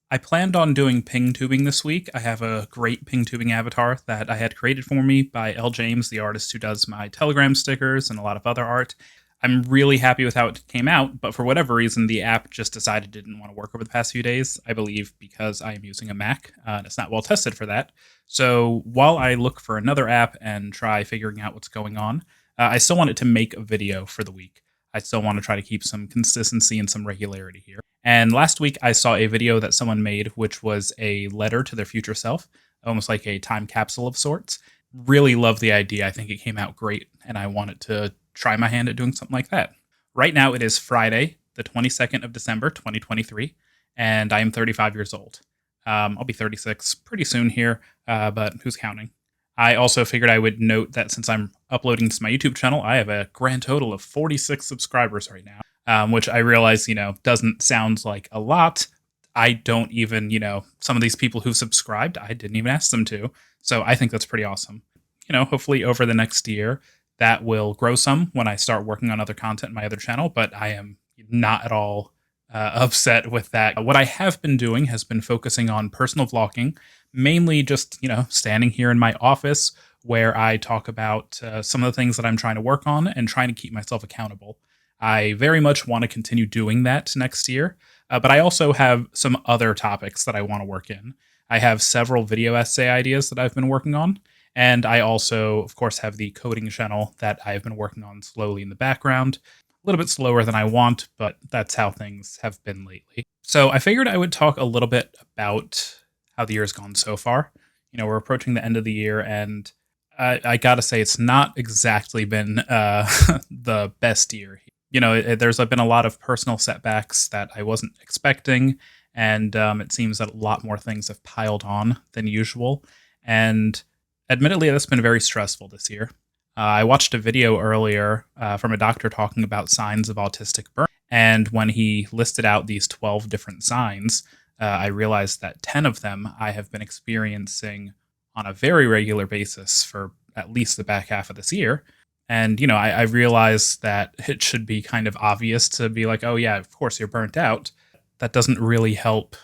I planned on doing ping tubing this week. I have a great ping tubing avatar that I had created for me by L. James, the artist who does my Telegram stickers and a lot of other art. I'm really happy with how it came out, but for whatever reason, the app just decided it didn't want to work over the past few days. I believe because I am using a Mac, and it's not well tested for that. So while I look for another app and try figuring out what's going on, I still wanted to make a video for the week. I still want to try to keep some consistency and some regularity here. And last week, I saw a video that someone made, which was a letter to their future self, almost like a time capsule of sorts. Really love the idea. I think it came out great, and I wanted to try my hand at doing something like that. Right now, it is Friday, the 22nd of December, 2023, and I am 35 years old. I'll be 36 pretty soon here, but who's counting? I also figured I would note that since I'm uploading to my YouTube channel, I have a grand total of 46 subscribers right now, which I realize, doesn't sound like a lot. I don't even, some of these people who subscribed, I didn't even ask them to. So I think that's pretty awesome. Hopefully over the next year, that will grow some when I start working on other content in my other channel, but I am not at all upset with that. What I have been doing has been focusing on personal vlogging, mainly just, standing here in my office where I talk about some of the things that I'm trying to work on and trying to keep myself accountable. I very much want to continue doing that next year, but I also have some other topics that I want to work in. I have several video essay ideas that I've been working on, and I also, of course, have the coding channel that I've been working on slowly in the background. A little bit slower than I want, but that's how things have been lately. So I figured I would talk a little bit about how the year's gone so far. We're approaching the end of the year, and I gotta say, it's not exactly been the best year. There's been a lot of personal setbacks that I wasn't expecting, and it seems that a lot more things have piled on than usual. And admittedly, that's been very stressful this year. I watched a video earlier from a doctor talking about signs of autistic burnout, and when he listed out these 12 different signs, I realized that 10 of them I have been experiencing on a very regular basis for at least the back half of this year. And, I realized that it should be kind of obvious to be like, oh, yeah, of course you're burnt out. That doesn't really help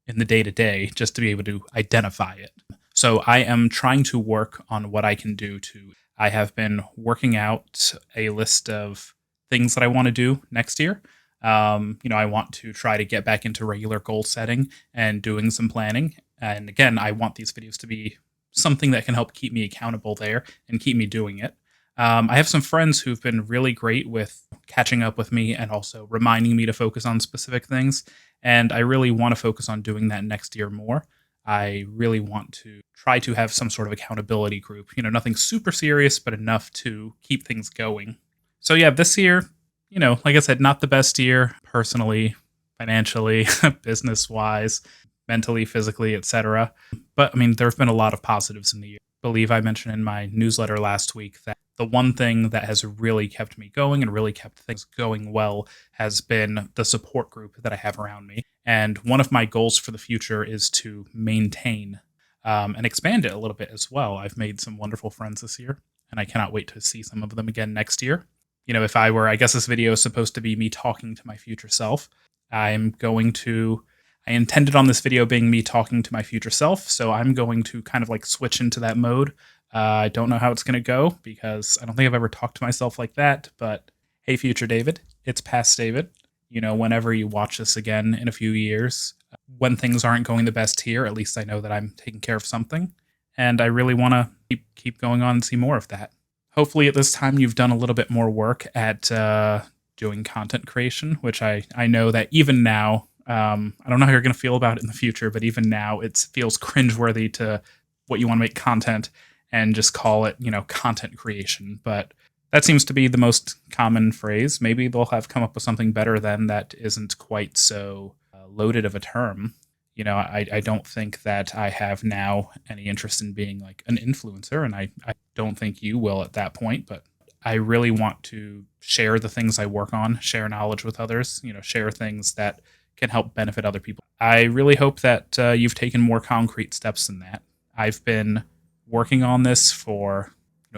in the day to day just to be able to identify it. So I am trying to work on what I can do to. I have been working out a list of things that I want to do next year. I want to try to get back into regular goal setting and doing some planning. And again, I want these videos to be something that can help keep me accountable there and keep me doing it. I have some friends who've been really great with catching up with me and also reminding me to focus on specific things. And I really want to focus on doing that next year more. I really want to try to have some sort of accountability group, nothing super serious, but enough to keep things going. So yeah, this year, like I said, not the best year personally, financially, business wise, mentally, physically, etc. But there have been a lot of positives in the year. I believe I mentioned in my newsletter last week that the one thing that has really kept me going and really kept things going well has been the support group that I have around me. And one of my goals for the future is to maintain and expand it a little bit as well. I've made some wonderful friends this year, and I cannot wait to see some of them again next year. I guess this video is supposed to be me talking to my future self. I intended on this video being me talking to my future self, so I'm going to kind of like switch into that mode. I don't know how it's going to go because I don't think I've ever talked to myself like that, but hey, future David, it's past David. Whenever you watch this again in a few years, when things aren't going the best here, at least I know that I'm taking care of something, and I really want to keep going on and see more of that. Hopefully at this time you've done a little bit more work at doing content creation, which I know that even now, I don't know how you're going to feel about it in the future, but even now it feels cringeworthy to what you want to make content and just call it, content creation. But that seems to be the most common phrase. Maybe they'll have come up with something better then that isn't quite so loaded of a term. I don't think that I have now any interest in being like an influencer, and I don't think you will at that point, but I really want to share the things I work on, share knowledge with others, share things that can help benefit other people. I really hope that you've taken more concrete steps than that. I've been working on this for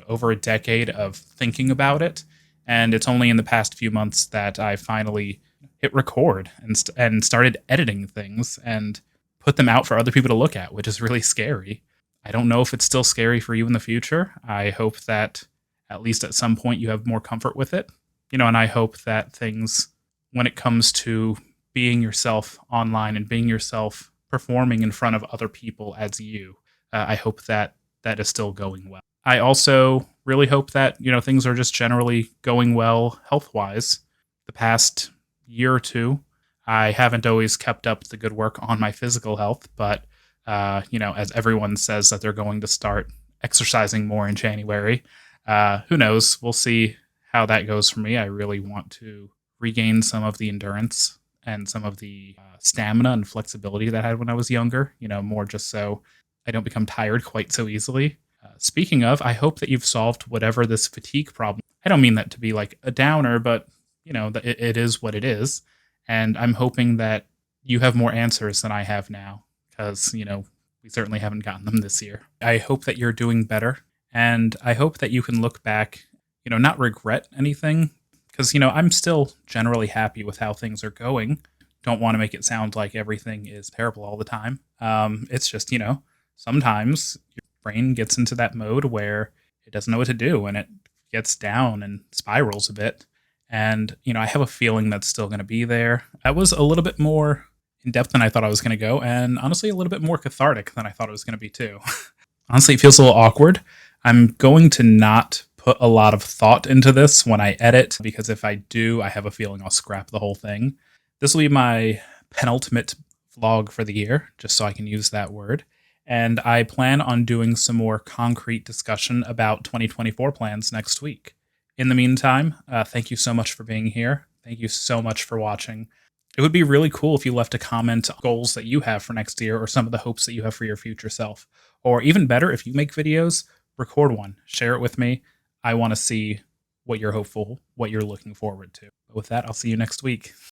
over a decade of thinking about it, and it's only in the past few months that I finally hit record and started editing things. And put them out for other people to look at, which is really scary. I don't know if it's still scary for you in the future. I hope that at least at some point you have more comfort with it. And I hope that things, when it comes to being yourself online and being yourself performing in front of other people as you, I hope that that is still going well. I also really hope that, things are just generally going well health wise. The past year or two, I haven't always kept up the good work on my physical health, but as everyone says that they're going to start exercising more in January, who knows? We'll see how that goes for me. I really want to regain some of the endurance and some of the stamina and flexibility that I had when I was younger, more just so I don't become tired quite so easily. Speaking of, I hope that you've solved whatever this fatigue problem. I don't mean that to be like a downer, but it is what it is, and I'm hoping that you have more answers than I have now because we certainly haven't gotten them this year. I hope that you're doing better, and I hope that you can look back, not regret anything, because I'm still generally happy with how things are going. Don't want to make it sound like everything is terrible all the time. It's just sometimes your brain gets into that mode where it doesn't know what to do and it gets down and spirals a bit. And I have a feeling that's still going to be there. I was a little bit more in depth than I thought I was going to go, and honestly, a little bit more cathartic than I thought it was going to be too. Honestly, it feels a little awkward. I'm going to not put a lot of thought into this when I edit, because if I do, I have a feeling I'll scrap the whole thing. This will be my penultimate vlog for the year, just so I can use that word. And I plan on doing some more concrete discussion about 2024 plans next week. In the meantime, thank you so much for being here. Thank you so much for watching. It would be really cool if you left a comment on goals that you have for next year or some of the hopes that you have for your future self. Or even better, if you make videos, record one, share it with me. I want to see what you're hopeful, what you're looking forward to. But with that, I'll see you next week.